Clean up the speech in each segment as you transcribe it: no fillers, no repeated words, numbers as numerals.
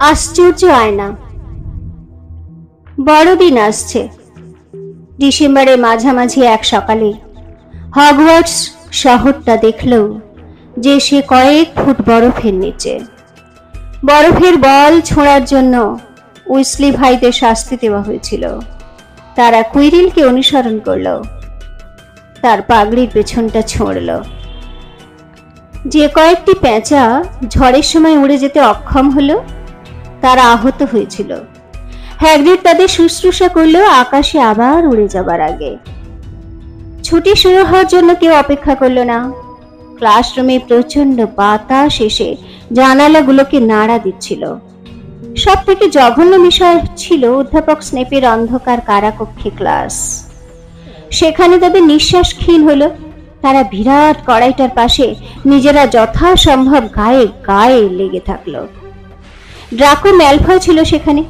আশ্চর্য আয়না। বড়দিন আসছে। ডিসেম্বরের মাঝামাঝি এক সকালে হগওয়ার্টস শহরটা দেখল যে সে কয়েক ফুট বরফের নিচে। বরফের বল ছোঁড়ার জন্য উইসলি ভাইদের শাস্তি দেওয়া হয়েছিল। তারা কুইরিলকে অনুসরণ করল, তার পাগড়ির পেছনটা ছোঁড়ল। যে কয়েকটি পেঁচা ঝড়ের সময় উড়ে যেতে অক্ষম হলো তারা আহত হয়েছিল। হ্যাগ্রিড তাদের শুশ্রূষা করল আকাশে আবার উড়ে যাবার আগে। ছুটি শুরু হওয়ার জন্য কেউ অপেক্ষা করল না। ক্লাসরুমে প্রচন্ড বাতাস এসে জানালাগুলোকে নাড়া দিচ্ছিল। সব থেকে জঘন্য বিষয় ছিল অধ্যাপক স্নেপের অন্ধকার কারাকক্ষে ক্লাস। সেখানে তাদের নিঃশ্বাস ক্ষীণ হলো। তারা বিরাট কড়াইটার পাশে নিজেরা যথাসম্ভব গায়ে গায়ে লেগে থাকলো। ড্রাকো ম্যালফয় ছিল সেখানে।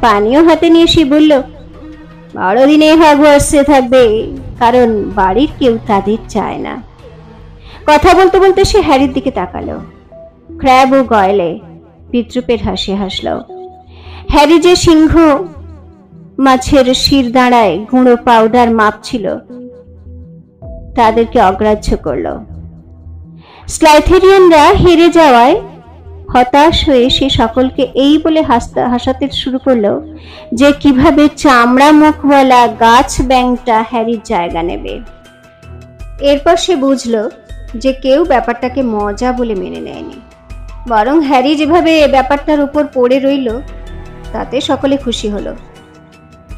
পানীয় হাতে নিয়ে সে বলল, বড়দিনে হগওয়ার্টসে থাকবে, কারণ বাড়ির কেউ তাদের চায় না। কথা বলতে বলতে সে হ্যারির দিকে তাকালো। ক্র্যাব ও গয়লে বিদ্রুপের হাসি হাসল। হ্যারি যে সিংহ মাছের শির দাঁড়ায় গুঁড়ো পাউডার মাপছিল তাদেরকে অগ্রাহ্য করল। স্লাইথেরিয়ানরা হেরে যাওয়ায় হতাশ হয়ে সে সকলকে এই বলে হাসাতে শুরু করলো যে কিভাবে চামড়া মুখওয়ালা গাছ ব্যাংকটা হ্যারির জায়গা নেবে। এরপর সে বুঝলো যে কেউ ব্যাপারটাকে মজা বলে মেনে নেয়নি, বরং হ্যারি যেভাবে ব্যাপারটার উপর পড়ে রইল তাতে সকলে খুশি হলো।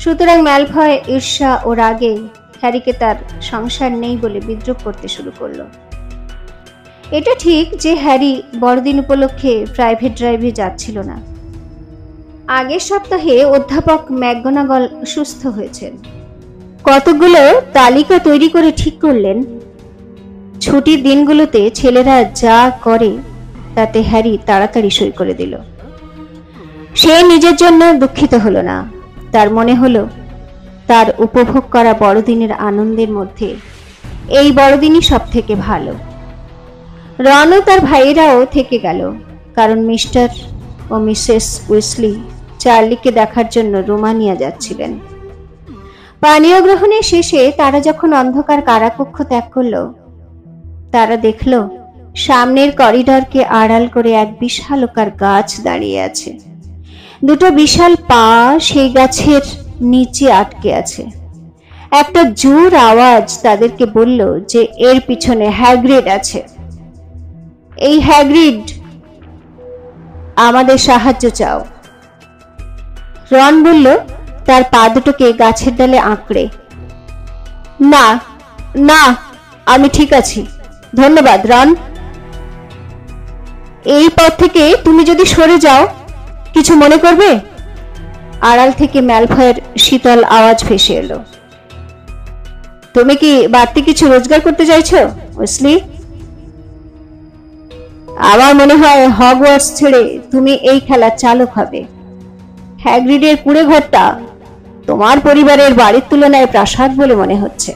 সুতরাং ম্যালফয় ঈর্ষা ও রাগে হ্যারিকে তার সংসার নেই বলে বিদ্রুপ করতে শুরু করলো। এটা ঠিক যে হ্যারি বড়দিন উপলক্ষে প্রাইভেট ড্রাইভে যাচ্ছিল না। আগের সপ্তাহে অধ্যাপক ম্যাকগোনাগল সুস্থ হয়েছেন। কতগুলো তালিকা তৈরি করে ঠিক করলেন ছুটির দিনগুলোতে ছেলেরা যা করে তাতে হ্যারি তাড়াতাড়ি সই করে দিল। সে নিজের জন্য দুঃখিত হলো না। তার মনে হলো তার উপভোগ করা বড়দিনের আনন্দের মধ্যে এই বড়দিনই সব থেকে ভালো। রন ও তার ভাইয়েরাও থেকে গেল, কারণ মিস্টার ও মিসেস উইসলি চার্লিকে দেখার জন্য রোমানিয়া যাচ্ছিলেন। পানীয় গ্রহণের শেষে তারা যখন অন্ধকার কারাকক্ষ ত্যাগ করল, তারা দেখল সামনের করিডরকে আড়াল করে এক বিশালকার গাছ দাঁড়িয়ে আছে। দুটো বিশাল পা সেই গাছের নিচে আটকে আছে। একটা জোর আওয়াজ তাদেরকে বলল যে এর পিছনে হ্যাগ্রিড আছে। এই হ্যাগ্রিড আমাদের সাহায্য চাও। রন বলল তার পা দুটোকে গাছের ডালে আঁকড়ে, না না, আমি ঠিক আছি, ধন্যবাদ রন। এই পথ থেকে তুমি যদি সরে যাও কিছু মনে করবে? আড়াল থেকে ম্যালফয়ের শীতল আওয়াজ ভেসে এলো। তুমি কি বাড়তি কিছু রোজগার করতে চাইছো উইসলি? আমার মনে হয় হগওয়ার্টস ছেড়ে তুমি এই খেলার চালক হবে। হ্যাগ্রিডের কুঁড়ে ঘরটা তোমার পরিবারের বাড়ির তুলনায় প্রাসাদ বলে মনে হচ্ছে।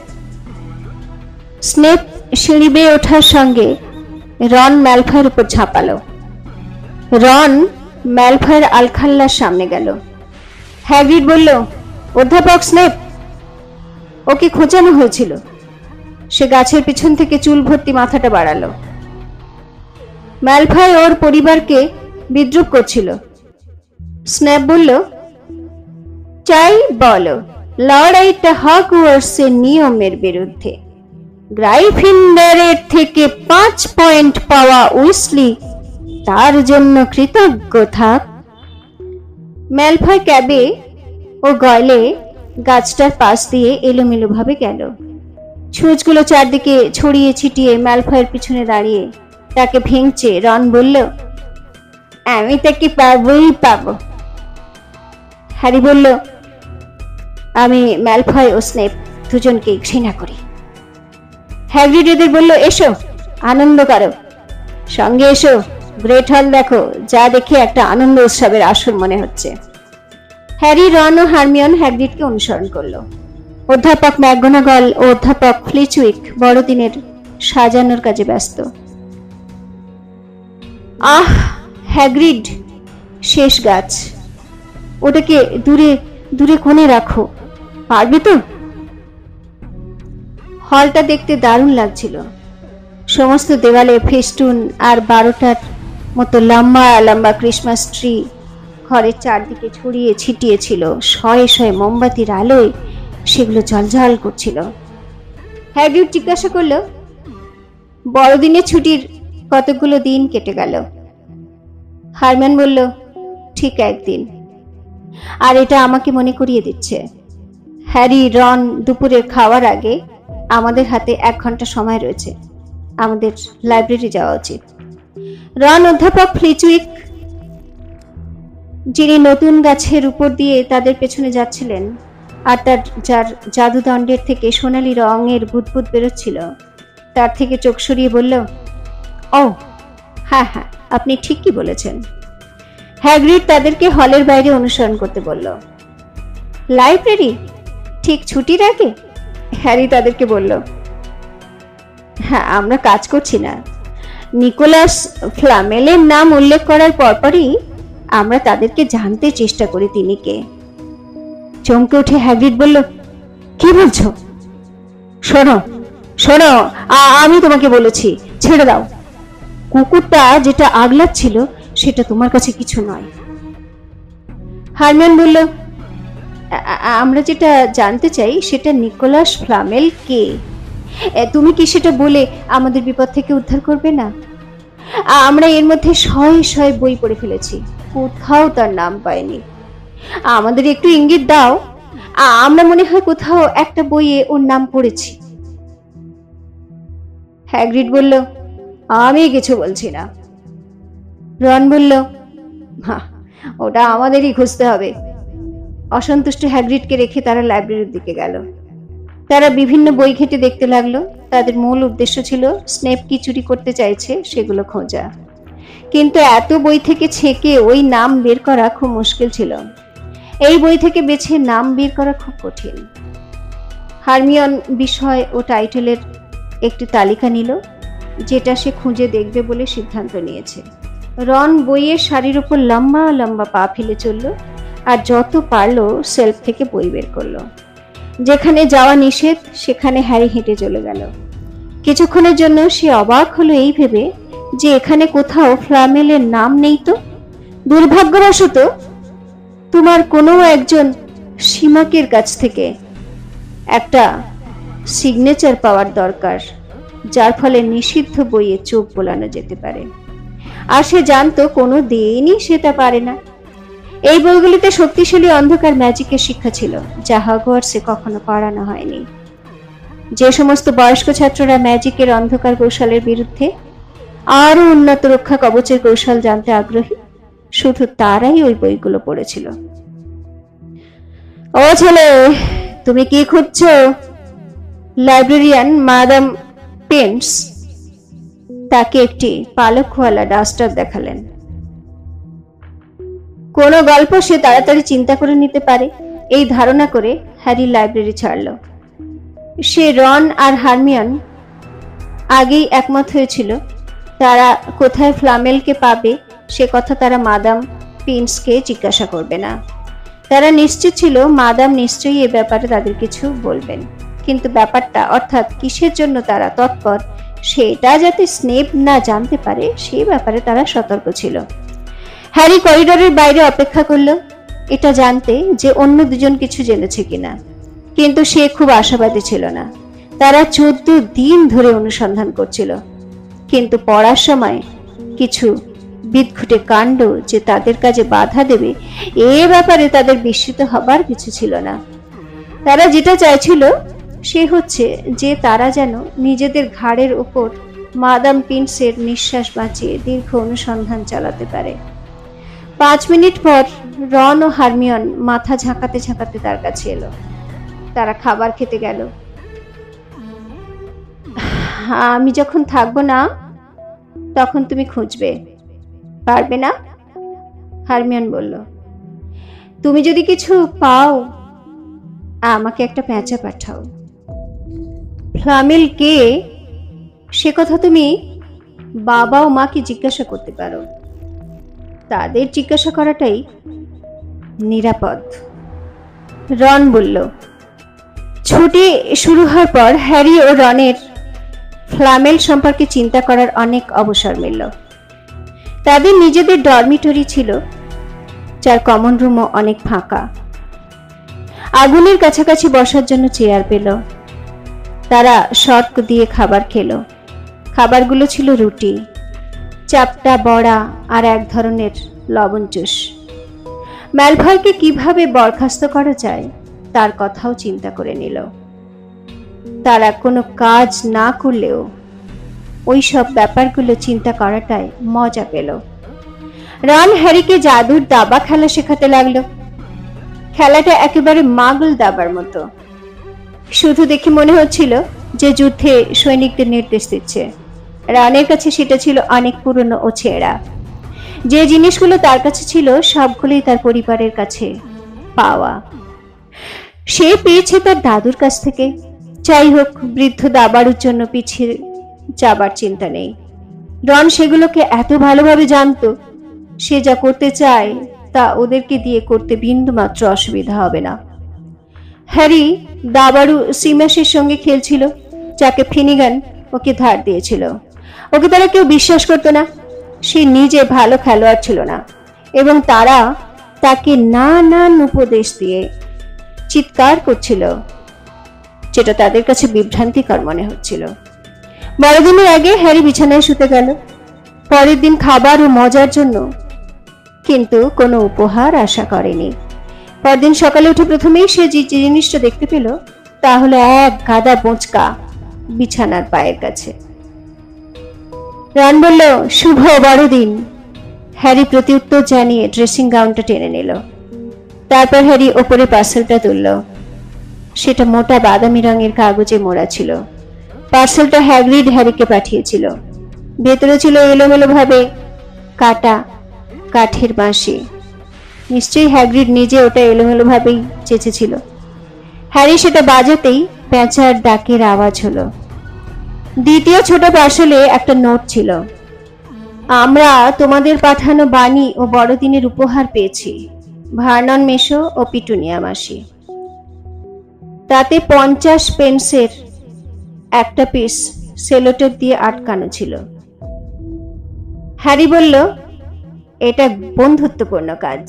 স্নেপ সিঁড়ি বেয়ে ওঠার সঙ্গে রন ম্যালফয়ের উপর ঝাঁপালো। রন ম্যালফয়ের আলখাল্লার সামনে গেল। হ্যাগ্রিড বলল, অধ্যাপক স্নেপ, ওকে খোঁচানো হয়েছিল। সে গাছের পিছন থেকে চুল ভর্তি মাথাটা বাড়ালো। ম্যালফয় ওর পরিবারকে বিদ্রুপ করছিল। স্ন্যাপ বলল, চাই বলো লড়াইটা হগওয়ার্টসের নিয়মের বিরুদ্ধে। গ্রাইফিন্ডারের থেকে 5 পয়েন্ট পাওয়া উইসলি তার জন্য কৃতজ্ঞ থাক। ম্যালফয় ক্যাবে ও গয়লে গাছটার পাশ দিয়ে এলোমেলো ভাবে গেল। ছুঁচগুলো চারদিকে ছড়িয়ে ছিটিয়ে ম্যালফয়ের পিছনে দাঁড়িয়ে তাকে ভেঙচে রন বলল, আমি তাকে পাবই পাবো। হ্যারি বলল, আমি ম্যালফয় ও স্নেপ দুজনকে ঘৃণা করি। হ্যাগ্রিড এদের বলল, এসো আনন্দ করো, সঙ্গে এসো, গ্রেট হল দেখো, যা দেখে একটা আনন্দ উৎসবের আসর মনে হচ্ছে। হ্যারি, রন ও হারমিয়ন হ্যাগ্রিডকে অনুসরণ করলো। অধ্যাপক ম্যাকগোনাগল ও অধ্যাপক ফ্লিচউইক বড়দিনের সাজানোর কাজে ব্যস্ত। আহ হ্যাগ্রিড, শেষ গাছ, ওটাকে দূরে দূরে কোণে রাখো, পারবে তো? হলটা দেখতে দারুণ লাগছিল। সমস্ত দেওয়ালে ফেস্টুন আর 12টার মতো লম্বা লম্বা ক্রিসমাস ট্রি ঘরের চারদিকে ছড়িয়ে ছিটিয়ে ছিল। শয়ে শয়ে মোমবাতির আলোয় সেগুলো ঝলঝল করছিল। হ্যাগ্রিড জিজ্ঞাসা করলো, বড়দিনের ছুটির কতগুলো দিন কেটে গেল? হারম্যান বলল, ঠিক 1 দিন। আর এটা আমাকে মনে করিয়ে দিচ্ছে, হ্যারি, রন, দুপুরের খাওয়ার আগে আমাদের হাতে 1 ঘন্টা সময় রয়েছে। আমাদের লাইব্রেরি যাওয়া উচিত। রন অধ্যাপক ফ্লিচউইক, যিনি নতুন গাছের উপর দিয়ে তাদের পেছনে যাচ্ছিলেন আর যার জাদুদণ্ডের থেকে সোনালি রঙের বুদবুদ বেরোচ্ছিল, তার থেকে চোখ সরিয়ে বলল, ও হ্যাঁ হ্যাঁ, আপনি ঠিকই বলেছেন। হ্যাগ্রিড তাদেরকে হলের বাইরে অনুসরণ করতে বলল। লাইব্রেরি? ঠিক ছুটির আগে? হ্যারি তাদেরকে বলল, হ্যাঁ, আমরা কাজ করছি না। নিকোলাস ফ্লামেলের নাম উল্লেখ করার পরপরই আমরা তাদেরকে জানতে চেষ্টা করি তিনি কে। চমকে উঠে হ্যাগ্রিড বলল, কি বলছো? শোনো শোনো, আমি তোমাকে বলেছি, ছেড়ে দাও। কুকুরটা যেটা আগলাচ্ছিল সেটা তোমার কাছে কিছু নয়। হারম্যান বলল, আমরা যেটা জানতে চাই সেটা নিকোলাস ফ্লামেল কে। তুমি কি সেটা বলে আমাদের বিপদ থেকে উদ্ধার করবে না? আমরা এর মধ্যে শয়ে শয়ে বই পড়ে ফেলেছি, কোথাও তার নাম পাইনি। আমাদের একটু ইঙ্গিত দাও, আমরা মনে হয় কোথাও একটা বইয়ে ওর নাম পড়েছি। হ্যাগ্রিড বলল, আমি কিছু বলছি না। রন বলল, হ্যাঁ, ওটা আমাদেরই খুঁজতে হবে। অসন্তুষ্ট হ্যাগ্রিডকে রেখে তারা লাইব্রেরির দিকে গেল। তারা বিভিন্ন বই ঘেঁটে দেখতে লাগলো। তাদের মূল উদ্দেশ্য ছিল স্নেপ কি চুরি করতে চাইছে সেগুলো খোঁজা, কিন্তু এত বই থেকে ছেঁকে ওই নাম বের করা খুব মুশকিল ছিল। এই বই থেকে বেছে নাম বের করা খুব কঠিন। হারমিয়ন বিষয় ও টাইটেলের একটি তালিকা নিল, যেটা সে খুঁজে দেখবে বলে সিদ্ধান্ত নিয়েছে। রন বইয়ের সারির উপর লম্বা লম্বা পা ফেলে চলল আর যত পারলো সেলফ থেকে বই বের করলো। যেখানে যাওয়া নিষেধ সেখানে হ্যারি হেঁটে চলে গেল। কিছুক্ষণের জন্য সে অবাক হলো এই ভেবে যে এখানে কোথাও ফ্লামেলের নাম নেই। তো দুর্ভাগ্যবশত তোমার কোনো একজন সীমাকের কাছ থেকে একটা সিগনেচার পাওয়ার দরকার, যার ফলে নিষিদ্ধ বইয়ে চোখ বোলানো যেতে পারে। আর সে জানতো কোনো দিনই সেটা পারে না। এই বইগুলিতে শক্তিশালী অন্ধকার ম্যাজিকের শিক্ষা ছিল, যা হগওয়ার্টসে কখনো পড়ানো হয়নি। যে সমস্ত বয়স্ক ছাত্ররা ম্যাজিকের অন্ধকার কৌশলের বিরুদ্ধে আরো উন্নত রক্ষা কবচের কৌশল জানতে আগ্রহী, শুধু তারাই ওই বইগুলো পড়েছিল। ও ছেলে, তুমি কি খুঁজছো? লাইব্রেরিয়ান মাদাম পেন্স তাকে একটি পালকওয়ালা ডাস্টার দেখালেন। কোনো গল্প সে তাড়াতাড়ি চিন্তা করে নিতে পারে এই ধারণা করে হ্যারি লাইব্রেরি ছাড়ল। সে, রন আর হারমিয়ন আগেই একমত হয়েছিল তারা কোথায় ফ্লামেলকে পাবে সে কথা তারা মাদাম পিন্সকে জিজ্ঞাসা করবে না। তারা নিশ্চিত ছিল মাদাম নিশ্চয়ই এ ব্যাপারে তাদের কিছু বলবেন, কিন্তু ব্যাপারটা অর্থাৎ কিসের জন্য তারা তৎপর সেটা যাতে স্নেপ না জানতে পারে সেই ব্যাপারে তারা সতর্ক ছিল। হ্যারি করিডোরের বাইরে অপেক্ষা করল এটা জানতে যে অন্য দুজন কিছু জেনেছে কিনা, কিন্তু সে খুব আশাবাদী ছিল না। তারা 14 দিন ধরে অনুসন্ধান করছিল, কিন্তু পড়ার সময় কিছু বিদঘুটে কাণ্ড যে তাদের কাজে বাধা দেবে এ ব্যাপারে তাদের বিস্মিত হবার কিছু ছিল না। তারা যেটা চাইছিল সে হচ্ছে যে তারা যেন নিজেদের ঘাড়ের উপর মাদাম পিন্সের নিঃশ্বাস বাঁচিয়ে দীর্ঘ অনুসন্ধান চালাতে পারে। 5 মিনিট পর রন ও হারমিয়ন মাথা ঝাঁকাতে ঝাঁকাতে তার কাছে এলো। তারা খাবার খেতে গেল। আমি যখন থাকবো না তখন তুমি খুঁজবে, পারবে না? হারমিয়ন বলল, তুমি যদি কিছু পাও আমাকে একটা প্যাঁচা পাঠাও। ফ্লামেল কে সে কথা তুমি বাবা ও মাকে জিজ্ঞাসা করতে পারো, তাদের জিজ্ঞাসা করাটাই নিরাপদ। রন বলল। ছুটি শুরু হওয়ার পর হ্যারি ও রনের ফ্লামেল সম্পর্কে চিন্তা করার অনেক অবসর মিলল। তাদের নিজেদের ডরমিটরি ছিল, যার কমন রুমও অনেক ফাঁকা। আগুনের কাছাকাছি বসার জন্য চেয়ার পেল। তারা শর্ক দিয়ে খাবার খেলো। খাবারগুলো ছিল রুটি, চাপটা বড়া আর এক ধরনের লবণ জুস। ম্যালফয়কে কিভাবে বরখাস্ত করা যায় তার কথাও চিন্তা করে নিল। তারা কোনো কাজ না করলেও ওই সব ব্যাপারগুলো চিন্তা করাটাই মজা পেল। রন হ্যারিকে জাদুর দাবা খেলা শেখাতে লাগলো। খেলাটা একেবারে মাগল দাবার মতো। শুধু দেখে মনে হচ্ছিল যে যুদ্ধে সৈনিকদের নির্দেশ দিচ্ছে। রনের কাছে সেটা ছিল অনেক পুরনো ও ছেঁড়া। যে জিনিসগুলো তার কাছে ছিল সবগুলোই তার পরিবারের কাছে পাওয়া। সে পেয়েছে তার দাদুর কাছ থেকে। যাই হোক, বৃদ্ধ দাবাড়ুর জন্য পিছিয়ে যাবার চিন্তা নেই। রন সেগুলোকে এত ভালোভাবে জানতো, সে যা করতে চায় তা ওদেরকে দিয়ে করতে বিন্দুমাত্র অসুবিধা হবে না। হ্যারি দাবাড়ু সিমাসের সঙ্গে খেলছিল, যাকে ফিনিগান ওকে ধার দিয়েছিল। ওকে তারা কেউ বিশ্বাস করতো না। সে নিজে ভালো খেলোয়াড় ছিল না এবং তারা তাকে নানান উপদেশ দিয়ে চিৎকার করছিল, যেটা তাদের কাছে বিভ্রান্তিকর মনে হচ্ছিল। বড়দিনের আগে হ্যারি বিছানায় শুতে গেল, পরের দিন খাবার ও মজার জন্য, কিন্তু কোনো উপহার আশা করেনি। পরদিন সকালে উঠে প্রথমেই সে যে জিনিসটা দেখতে পেল তা হলো এক গাদা বোঁচকা বিছানার পায়ের কাছে। রন বলল, শুভ বড়দিন। হ্যারি প্রত্যুত্তর জানিয়ে ড্রেসিং গাউনটা টেনে নিল। তারপর হ্যারি ওপরে পার্সেলটা তুলল। সেটা মোটা বাদামি রঙের কাগজে মোড়া ছিল। পার্সেলটা হ্যাগ্রিড হ্যারিকে পাঠিয়েছিল। ভেতরে ছিল এলোমেলো ভাবে কাটা কাঠের বাঁশি। নিশ্চয়ই হ্যাগ্রিড নিজে ওটা এলোমেলো ভাবেই চেঁচেছিল। হ্যারি সেটা বাজাতেই পেঁচার ডাকের আওয়াজ হলো। দ্বিতীয় ছোট পার্সেলে একটা নোট ছিল। আমরা তোমাদের পাঠানো বাণী ও বড়দিনের উপহার পেয়েছি, ভার্নন মেশো ও পিটুনিয়া মাসি। তাতে 50 পেন্সের একটা পিস সেলোটেপ দিয়ে আটকানো ছিল। হ্যারি বলল, এটা বন্ধুত্বপূর্ণ কাজ।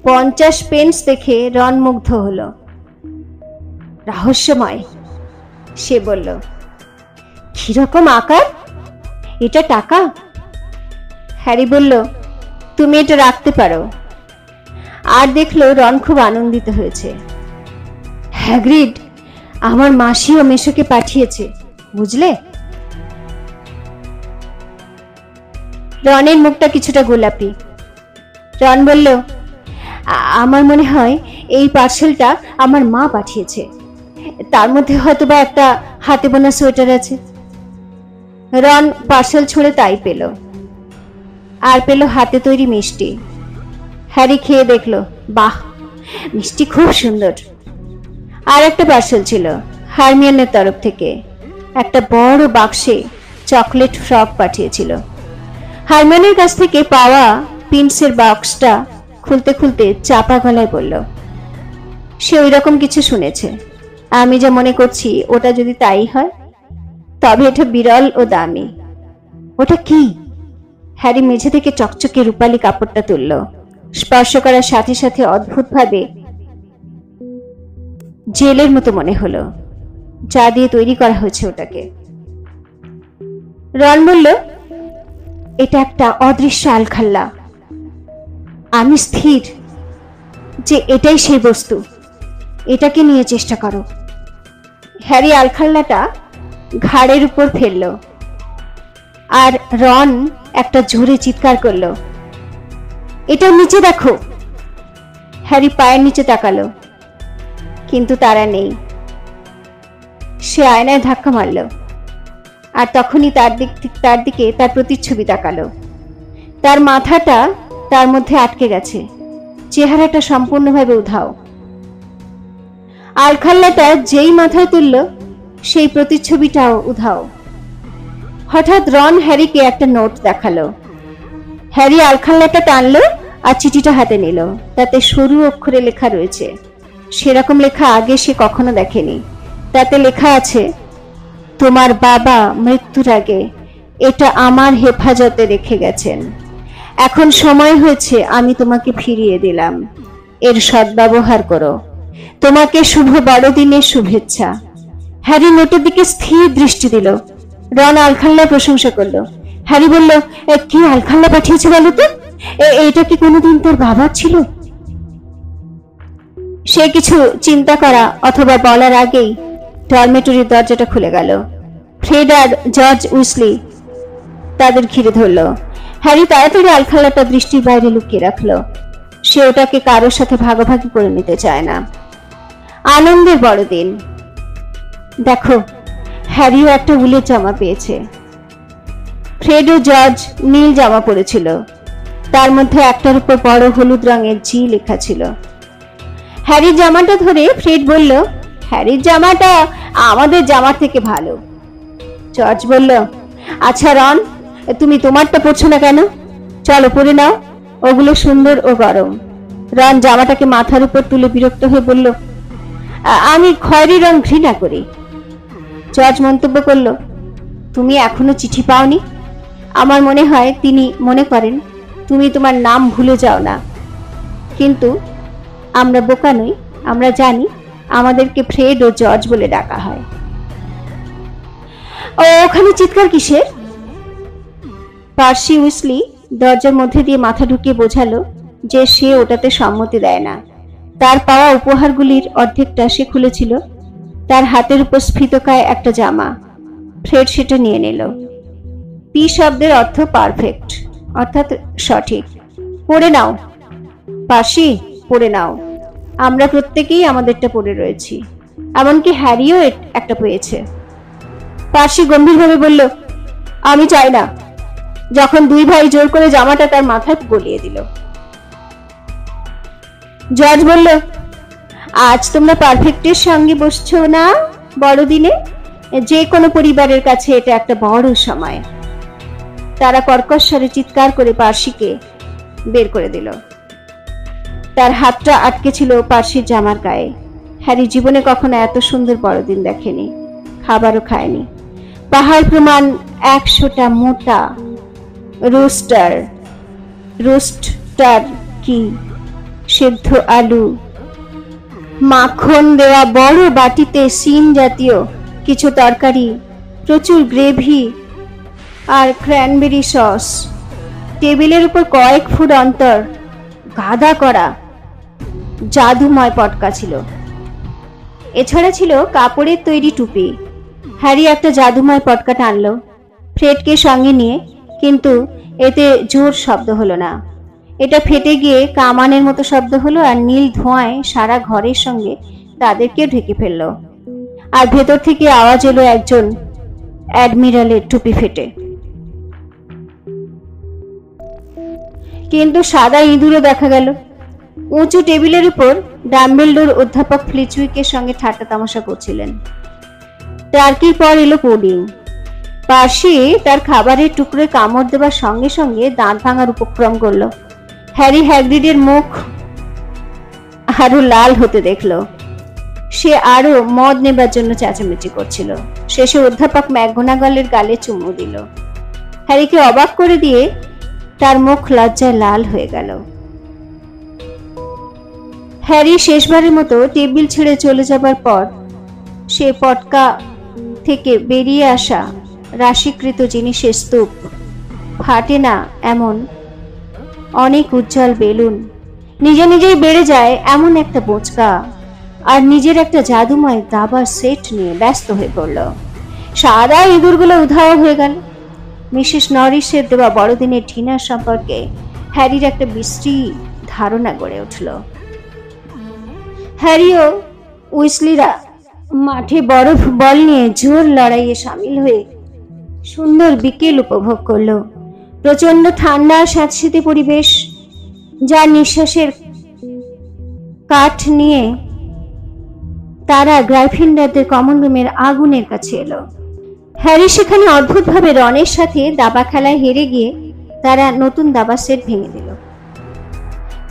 50 পেন্স দেখে রন মুগ্ধ হলো। রহস্যময়, সে বলল। কিরকম আকার? এটা টাকা? হ্যারি বলল, তুমি এটা রাখতে পারো। আর দেখলো রন খুব আনন্দিত হয়েছে। হ্যাগ্রিড আমার মাসি ও মেশোকে পাঠিয়েছে, বুঝলে? রনের মুখটা কিছুটা গোলাপি। রন বলল, আমার মনে হয় এই পার্সেলটা আমার মা পাঠিয়েছে। তার মধ্যে হয়তোবা একটা হাতে বোনা সোয়েটার আছে। রন পার্সেল ছুঁড়ে তাই পেল, আর পেল হাতে তৈরি মিষ্টি। হ্যারি খেয়ে দেখলো, বাহ, মিষ্টি খুব সুন্দর। আর একটা পার্সেল ছিল হারমিয়নের তরফ থেকে। একটা বড় বাক্সে চকলেট ফ্রক পাঠিয়েছিল। হারমিয়নের কাছ থেকে পাওয়া পিন্সের বক্সটা খুলতে খুলতে চাপা গলায় বলল, সে ওই রকম কিছু শুনেছে। আমি যা মনে করছি ওটা যদি তাই হয়, তবে এটা বিরল ও দামি। ওটা কি? হ্যারি মেঝে থেকে চকচকে রূপালী কাপড়টা তুলল। স্পর্শ করার সাথে সাথে অদ্ভুতভাবে জেলের মতো মনে হলো, যা দিয়ে তৈরি করা হয়েছে ওটাকে। রন বলল, এটা একটা অদৃশ্য আলখাল্লা। আমি স্থির যে এটাই সেই বস্তু। এটাকে নিয়ে চেষ্টা করো। হ্যারি আলখাল্লাটা ঘাড়ের উপর ফেলল, আর রন একটা জোরে চিৎকার করল, এটা নিচে দেখো। হ্যারি পায়ের নিচে তাকালো, কিন্তু তারা নেই। সে আয়নায় ধাক্কা মারল, আর তখনই তার দিকে তার প্রতিচ্ছবি তাকালো। তার মাথাটা তার মধ্যে আটকে গেছে, চেহারাটা সম্পূর্ণভাবে উধাও। আলখাল্লাটা যেই মাথায় তুলল, সেই প্রতিচ্ছবিটাও উধাও। হঠাৎ রন হ্যারিকে একটা নোট দেখালো। হ্যারি আলখাল্লাটা টানলো আর চিঠিটা হাতে নিল। তাতে সরু অক্ষরে লেখা রয়েছে, সেরকম লেখা আগে সে কখনো দেখেনি। তাতে লেখা আছে, তোমার বাবা মৃত্যুর আগে এটা আমার হেফাজতে রেখে গেছেন। এখন সময় হয়েছে আমি তোমাকে ফিরিয়ে দিলাম, এর সদ্ব্যবহার করো। তোমাকে শুভ বড়দিনের শুভেচ্ছা। হ্যারি নোটের দিকে স্থির দৃষ্টি দিল। রন আলখাল্লার প্রশংসা করলো। হ্যারি বলল, কি আলখাল্লা পাঠিয়েছে বলো তো? এটা কি কোনোদিন তোর বাবা ছিল? সে কিছু চিন্তা করা অথবা বলার আগেই ডরমেটরির দরজাটা খুলে গেল। ফ্রেড আর জর্জ উইসলি তাদের ঘিরে ধরল। হ্যারি তাড়াতাড়ি আলখাল্লাটা দৃষ্টির বাইরে লুকিয়ে রাখলো। সে ওটাকে কারোর সাথে ভাগাভাগি করে নিতে চায় না। আনন্দের বড়দিন। দেখো, হ্যারিও একটা উলের জামা পেয়েছে। ফ্রেড ও জর্জ নীল জামা পরেছিল, তার মধ্যে একটার উপর বড় হলুদ রঙের জি লেখা ছিল। হ্যারির জামাটা ধরে ফ্রেড বলল, হ্যারির জামাটা আমাদের জামার থেকে ভালো। জর্জ বলল, আচ্ছা রন, তুমি তোমারটা পরছো না কেন? চলো পরে নাও, ওগুলো সুন্দর ও গরম। রন জামাটাকে মাথার উপর তুলে বিরক্ত হয়ে বলল, আমি খয়েরি রং ঘৃণা করি। জর্জ মন্তব্য করল, তুমি এখনো চিঠি পাওনি? আমার মনে হয় তিনি মনে করেন তুমি তোমার নাম ভুলে যাও না। কিন্তু আমরা বোকা নই, আমরা জানি আমাদেরকে ফ্রেড ও জর্জ বলে ডাকা হয়। ওখানে চিৎকার কিসের? পার্সি উইসলি দরজার মধ্যে দিয়ে মাথা ঢুকিয়ে বোঝালো যে সে ওটাতে সম্মতি দেয় না। তার পাওয়া উপহারগুলির অর্ধেকটা সে খুলেছিল। তার হাতের উপর স্ফীতকায় একটা জামা। ফ্রেড সেটা নিয়ে নিল। পি শব্দের অর্থ পারফেক্ট, অর্থাৎ সঠিক। পড়ে নাও পার্সি, পড়ে নাও। আমরা প্রত্যেকেই আমাদেরটা পড়ে রয়েছি, এমনকি হ্যারিও একটা পেয়েছে। পার্সি গম্ভীরভাবে বলল, আমি চাই না। যখন দুই ভাই জোর করে জামাটা তার মাথায় গলিয়ে দিল। জর্জ বলল, আজ তোমরা পারফেক্টের সঙ্গে বসছো না বড়দিনে? যে কোনো পরিবারের কাছে এটা একটা বড় সময়। তারা কর্কশ স্বরে চিৎকার করে পার্সিকে বের করে দিল। তার হাতটা আটকে ছিল পার্সির জামার গায়ে। হ্যারি জীবনে কখনো এত সুন্দর বড়দিন দেখেনি, খাবারও খায়নি। পাহাড় প্রমাণ 100টা মোটা রোস্টার কি সেদ্ধ আলু, মাখন দেওয়া বড় বাটিতে সিম জাতীয় কিছু তরকারি, প্রচুর গ্রেভি আর ক্র্যানবেরি সস। টেবিলের উপর কয়েক ফুট অন্তর গাদা করা জাদুময় পটকা ছিল। এছাড়া ছিল কাপড়ের তৈরি টুপি। হ্যারি একটা জাদুময় পটকা টানলো ফ্রেডকে সঙ্গে নিয়ে, কিন্তু এতে জোর শব্দ হলো না। এটা ফেটে গিয়ে কামানের মতো শব্দ হলো আর নীল ধোঁয়ায় সারা ঘরের সঙ্গে তাদেরকে ঢেকে ফেললো। আর ভেতর থেকে আওয়াজ এলো একজন অ্যাডমিরালের টুপি ফেটে। কিন্তু সাদা ইঁদুরও দেখা গেল। উঁচু টেবিলের উপর ডাম্বেলডোর অধ্যাপক ফ্লিচউইকের সঙ্গে ঠাট্টা তামাশা করছিলেন। টার্কির পর এলো পুডিং। পার্সি তার খাবারের টুকরো কামড় দেবার সঙ্গে সঙ্গে দাঁত ভাঙার উপক্রম করলো। হ্যারি হ্যাগ্রিডের মুখ আরো লাল হতে দেখলো। সে আরো মদ নেবার জন্য চেঁচামেচি করছিল। শেষে অধ্যাপক ম্যাকগোনাগালের গালে চুমু দিল। হ্যারিকে অবাক করে দিয়ে তার মুখ লজ্জায় লাল হয়ে গেল। হ্যারি শেষবারের মতো টেবিল ছেড়ে চলে যাবার পর সে পটকা থেকে বেরিয়ে আসা রাশিকৃত জিনিসের স্তূপ, ফাটে না এমন অনেক উজ্জ্বল বেলুন, নিজে নিজেই বেড়ে যায় এমন একটা বোঁচকা, আর নিজের একটা জাদুময় দাবার সেট নিয়ে ব্যস্ত হয়ে পড়ল। সাদা ইঁদুরগুলো উধাও হয়ে গেল। মিসেস নরিসের দেওয়া বড়দিনের ডিনার সম্পর্কে হ্যারির একটা বিশ্রী ধারণা গড়ে উঠল। হ্যারি ও উইসলিরা মাঠে বরফ বল নিয়ে জোর লড়াইয়ে সামিল হয়ে সুন্দর বিকেল উপভোগ করল। প্রচন্ড ঠান্ডা স্যাঁতসেঁতে পরিবেশ, যার নিঃশ্বাসের কাঠ নিয়ে তারা গ্রাইফিন্ডারদের কমন রুমের আগুনের কাছে এলো। হ্যারি সেখানে অদ্ভুতভাবে রনের সাথে দাবা খেলায় হেরে গিয়ে তারা নতুন দাবার সেট ভেঙে দিল।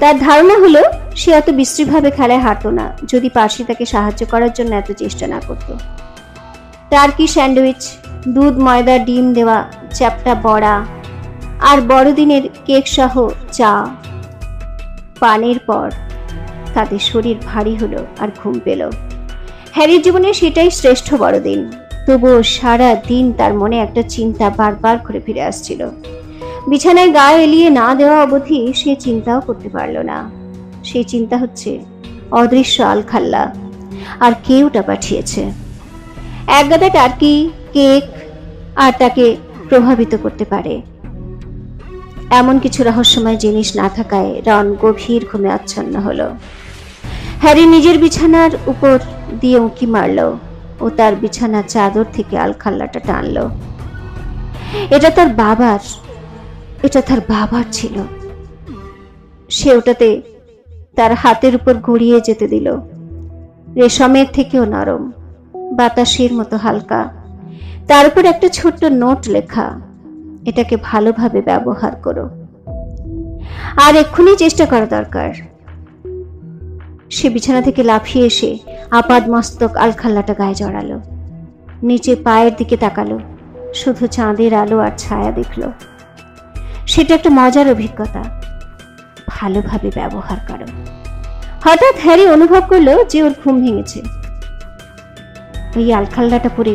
তার ধারণা হলো সে এত বিশ্রীভাবে খেলায় হারতো না যদি পার্সি তাকে সাহায্য করার জন্য এত চেষ্টা না করত। টার্কি স্যান্ডউইচ, দুধ, ময়দা, ডিম দেওয়া চ্যাপ্টা বড়া আর বড়দিনের কেক সহ চা পানের পর তাদের শরীর ভারী হলো আর ঘুম পেল। হ্যারির জীবনে সেটাই শ্রেষ্ঠ বড়দিন। তবুও সারা দিন তার মনে একটা চিন্তা বারবার করে ফিরে আসছিল। বিছানায় গা এলিয়ে না দেওয়া অবধি সে চিন্তাও করতে পারল না। সেই চিন্তা হচ্ছে অদৃশ্য আলখাল্লা আর কে ওটা পাঠিয়েছে। একগাদা টার্কি, কেক আর তাকে প্রভাবিত করতে পারে এমন কিছু রহস্যময় জিনিস না থাকায় রন গভীর ঘুমে আচ্ছন্ন হলো। হ্যারি নিজের বিছানার উপর দিয়ে উঁকি মারল ও তার বিছানার চাদর থেকে আলখাল্লাটা টানল। এটা তার বাবার ছিল। সে ওটাতে তার হাতের উপর গড়িয়ে যেতে দিল। রেশমের থেকেও নরম, বাতাসের মতো হালকা, তার উপর একটা ছোট্ট নোট লেখা, এটাকে ভালোভাবে ব্যবহার করো আর এক্ষুনি চেষ্টা করা দরকার। সে বিছানা থেকে লাফিয়ে এসে আপাদ মস্তক আলখাল্লাটা গায়ে জড়ালো। নিচে পায়ের দিকে তাকালো, শুধু চাঁদের আলো আর ছায়া দেখলো। সেটা একটা মজার অভিজ্ঞতা, ভালোভাবে ব্যবহার করো। হঠাৎ হ্যারি অনুভব করলো যে ওর ঘুম ভেঙেছে। ওই আলখাল্লাটা পরে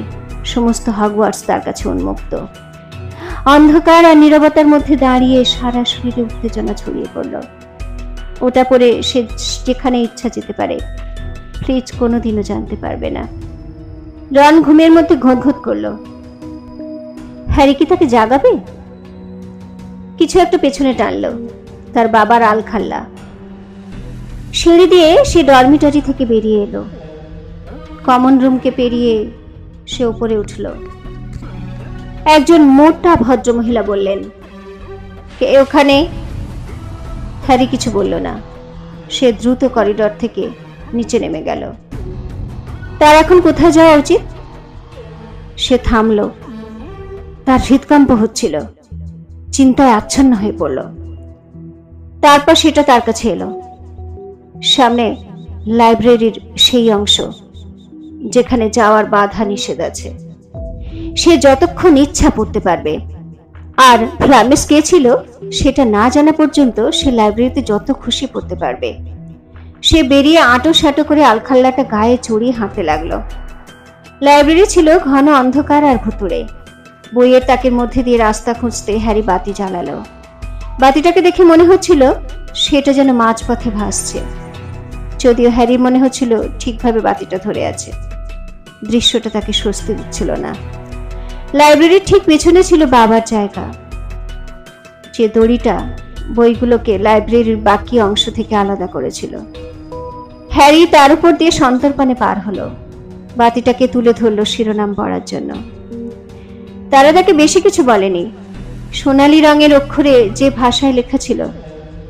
সমস্ত হগওয়ার্টস তার কাছে উন্মুক্ত। অন্ধকার আর নীরবতার মধ্যে দাঁড়িয়ে সারা শরীরে উত্তেজনা ছড়িয়ে পড়ল। ওটা পরে সে যেখানে ইচ্ছা যেতে পারে। ফ্রিজ কোনোদিনও জানতে পারবে না। রন ঘুমের মধ্যে ঘোঁত করল। হ্যারি কি তাকে জাগাবে? কিছু একটা পেছনে টানলো, তার বাবার আলখাল্লা। সিঁড়ি দিয়ে সে ডরমিটরি থেকে বেরিয়ে এলো। কমন রুমকে পেরিয়ে সে উপরে উঠল। একজন মোটা ভদ্রমহিলা বললেন, কে ওখানে? হ্যারি কিছু বলল না। সে দ্রুত করিডর থেকে নিচে নেমে গেল। তার এখন কোথায় যাওয়া উচিত? সে থামল। তার হৃদকম্প হচ্ছিল, চিন্তায় আচ্ছন্ন হয়ে পড়ল। তারপর সেটা তার কাছে এলো। সামনে লাইব্রেরির সেই অংশ যেখানে যাওয়ার বাধা নিষেধ আছে। সে যতক্ষণ ইচ্ছা পড়তে পারবে, আর ফ্লামিস কে ছিল সেটা না জানা পর্যন্ত সে লাইব্রেরিতে যত খুশি পড়তে পারবে। সে বেরিয়ে আঁটো সাঁটো করে আলখাল্লাটা গায়ে চড়িয়ে হাঁটতে লাগলো। লাইব্রেরি ছিল ঘন অন্ধকার আর ভুতুড়ে। বইয়ের তাকের মধ্যে দিয়ে রাস্তা খুঁজতে হ্যারি বাতি জ্বালালো। বাতিটাকে দেখে মনে হচ্ছিল সেটা যেন মাঝপথে ভাসছে, যদিও হ্যারি মনে হচ্ছিল ঠিকভাবে বাতিটা ধরে আছে। দৃশ্যটা তাকে স্বস্তি দিচ্ছিল না। লাইব্রেরির ঠিক পেছনে ছিল বাবার জায়গা, যে দড়িটা বইগুলোকে লাইব্রেরির বাকি অংশ থেকে আলাদা করেছিল। হ্যারি তার উপর দিয়ে সন্তর্পণে পার হলো। বাতিটাকে তুলে ধরলো শিরোনাম পড়ার জন্য। তারা তাকে বেশি কিছু বলেনি। সোনালী রঙের অক্ষরে যে ভাষায় লেখা ছিল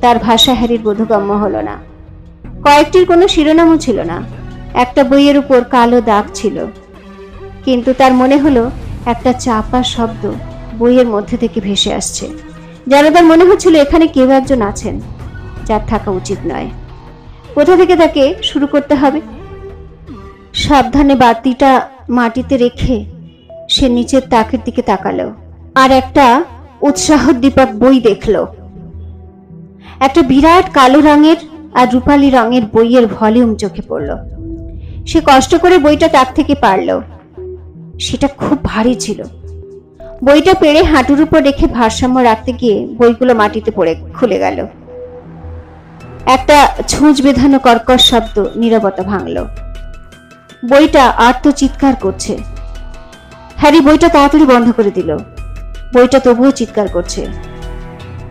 তার ভাষা হ্যারির বোধগম্য হলো না। কয়েকটির কোনো শিরোনামও ছিল না। একটা বইয়ের উপর কালো দাগ ছিল, কিন্তু তার মনে হলো একটা চাপা শব্দ বইয়ের মধ্যে থেকে ভেসে আসছে, যেন তার মনে হচ্ছিল এখানে কেউ একজন আছেন যার থাকা উচিত নয়। কোথা থেকে তাকে শুরু করতে হবে? সাবধানে বাতিটা মাটিতে রেখে সে নিচের তাকের দিকে তাকালো আর একটা উৎসাহোদ্দীপক বই দেখলো। একটা বিরাট কালো রঙের আর রূপালী রঙের বইয়ের ভলিউম চোখে পড়ল। সে কষ্ট করে বইটা তাক থেকে পারল। সেটা খুব ভারী ছিল। বইটা পেড়ে হাঁটুর উপর রেখে ভারসাম্য রাখতে গিয়ে বইগুলো মাটিতে পড়ে খুলে গেল। একটা ছুঁচ বেঁধানো কর্কশ শব্দ নীরবতা ভাঙল। বইটা আর্ত চিৎকার করছে। হ্যারি বইটা তাড়াতাড়ি বন্ধ করে দিল। বইটা তবুও চিৎকার করছে।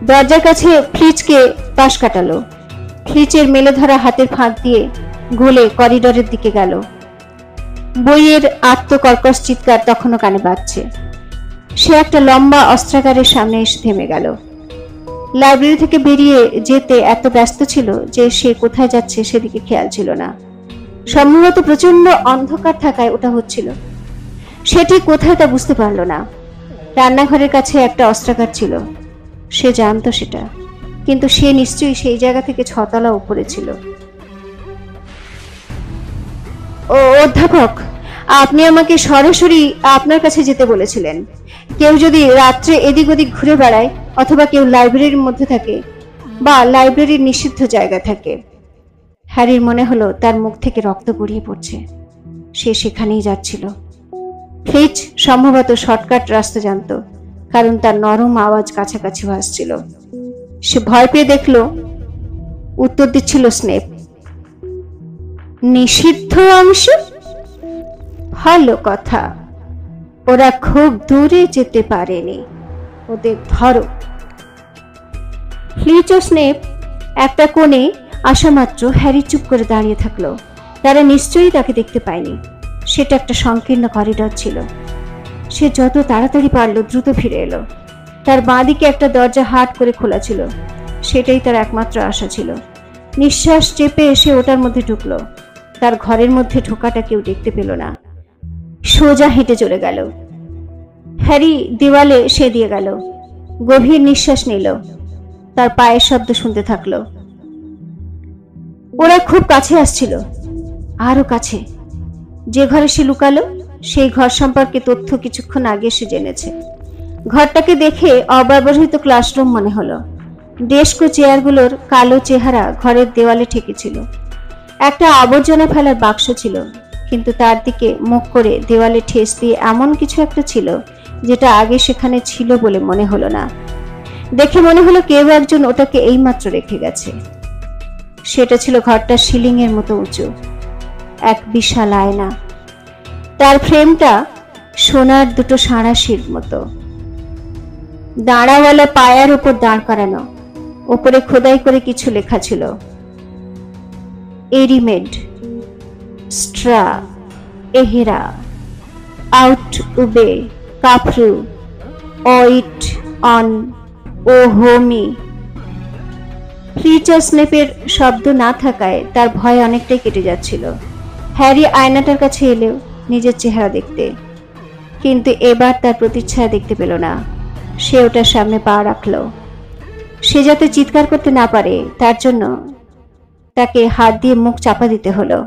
দরজার কাছে ফ্লিচকে পাশ কাটালো। ফ্লিচের মেলে ধরা হাতের ফাঁক দিয়ে গলে করিডরের দিকে গেল। বইয়ের আত্মকর্কশ চিৎকার তখনও কানে বাজছে। সে একটা লম্বা অস্ত্রাগারের সামনে এসে থেমে গেল। লাইব্রেরি থেকে বেরিয়ে যেতে এত ব্যস্ত ছিল যে সে কোথায় যাচ্ছে সেদিকে খেয়াল ছিল না। সম্ভবত প্রচন্ড অন্ধকার থাকায় ওটা হচ্ছিল। সে ঠিক কোথায় তা বুঝতে পারল না। রান্নাঘরের কাছে একটা অস্ত্রাগার ছিল। সে জানতো সেটা, কিন্তু সে নিশ্চয়ই সেই জায়গা থেকে 6 তলা উপরে ছিল। ও অধ্যাপক, আপনি আমাকে সরাসরি আপনার কাছে যেতে বলেছিলেন। কেউ যদি রাত্রে এদিক ওদিক ঘুরে বেড়ায়, অথবা কেউ লাইব্রেরির মধ্যে থাকে বা লাইব্রেরির নিষিদ্ধ জায়গা থাকে। হ্যারির মনে হলো তার মুখ থেকে রক্ত গড়িয়ে পড়ছে। সে সেখানেই যাচ্ছিল। ফ্লিচ সম্ভবত শর্টকাট রাস্তা জানত, কারণ তার নরম আওয়াজ কাছাকাছি আসছিল। সে ভয় পেয়ে দেখল উত্তর দিচ্ছিল স্নেপ। নিষিদ্ধ অংশ? ভালো কথা, ওরা খুব দূরে যেতে পারেনি, ওদের ধরো। ফ্লিচ ও স্নেপ একটা কোণে আসা মাত্র হ্যারি চুপ করে দাঁড়িয়ে থাকলো। তারা নিশ্চয়ই তাকে দেখতে পায়নি। সেটা একটা সংকীর্ণ করিডর ছিল। সে যত তাড়াতাড়ি পারল দ্রুত ফিরে এলো। তার বাঁদিকে একটা দরজা হাট করে খোলা ছিল। সেটাই তার একমাত্র আশা ছিল। নিঃশ্বাস চেপে এসে ওটার মধ্যে ঢুকলো। তার ঘরের মধ্যে ঢোকাটা কেউ দেখতে পেল না। সোজা হেঁটে চলে গেল। হ্যারি দেওয়ালে সে দিয়ে গেল। গভীর নিঃশ্বাস নিল। তার পায়ের শব্দ শুনতে থাকলো। ওরা খুব কাছে আসছিল, আরো কাছে। যে ঘরে সে লুকালো সেই ঘর সম্পর্কে তথ্য কিছুক্ষণ আগে সে জেনেছে। ঘরটাকে দেখে অব্যবহৃত ক্লাসরুম মনে হলো। ডেস্ক ও চেয়ারগুলোর কালো চেহারা ঘরের দেওয়ালে ঠেকেছিল। একটা আবর্জনা ফেলার বাক্স ছিল, কিন্তু তার দিকে মুখ করে দেওয়ালে ঠেস দিয়ে এমন কিছু একটা ছিল যেটা আগে সেখানে ছিল বলে মনে হলো না। দেখে মনে হলো কেউ একজন ওটাকে এইমাত্র রেখে গেছে। সেটা ছিল ঘরটার সিলিং এর মতো উঁচু এক বিশাল আয়না। তার ফ্রেমটা সোনার দুটো সাঁড়াশির মতো, দাঁড়াওয়ালা পায়ার উপর দাঁড় করানো। ওপরে খোদাই করে কিছু লেখা ছিল, এরিমেড, স্ট্রা, এহেরা, আউট উবে, কাফরু, ওইট অন, ও হোমি। ফ্লিচ ও স্নেপের শব্দ না থাকায় তার ভয় অনেকটাই কেটে যাচ্ছিল। হ্যারি আয়নাটার কাছে এলেও নিজের চেহারা দেখতে, কিন্তু এবার তার প্রতিচ্ছায়া দেখতে পেল না। সে ওটার সামনে পা রাখল। সে যাতে চিৎকার করতে না পারে তার জন্য তাকে হাত দিয়ে মুখ চাপা দিতে হলো।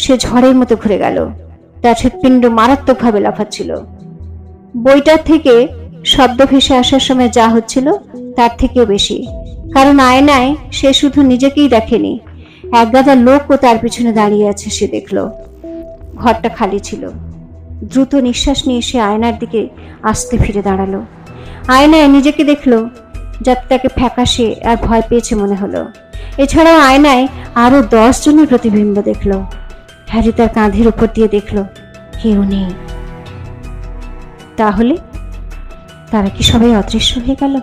সে ঝড়ের মতো ঘুরে গেল। তার হৃৎপিণ্ড মারাত্মকভাবে লাফাচ্ছিল। বইটার থেকে শব্দ ভেসে আসার সময় যা হচ্ছিল তার থেকেও বেশি, কারণ আয়নায় সে শুধু নিজেকেই দেখেনি, একগাদা লোকও তার পিছনে দাঁড়িয়ে আছে সে দেখল। ঘরটা খালি ছিল। দ্রুত নিঃশ্বাস নিয়ে সে আয়নার দিকে আস্তে ফিরে দাঁড়ালো। আয়নায় নিজেকে দেখলো, যাতে তাকে ফ্যাকাশে আর ভয় পেয়েছে মনে হলো। এছাড়াও আয়নায় আরো 10 জনের প্রতিবিম্ব দেখলো। হ্যারি তার কাঁধের উপর দিয়ে দেখলো কেউ নেই। তাহলে তারা কি সবাই অদৃশ্য হয়ে গেল?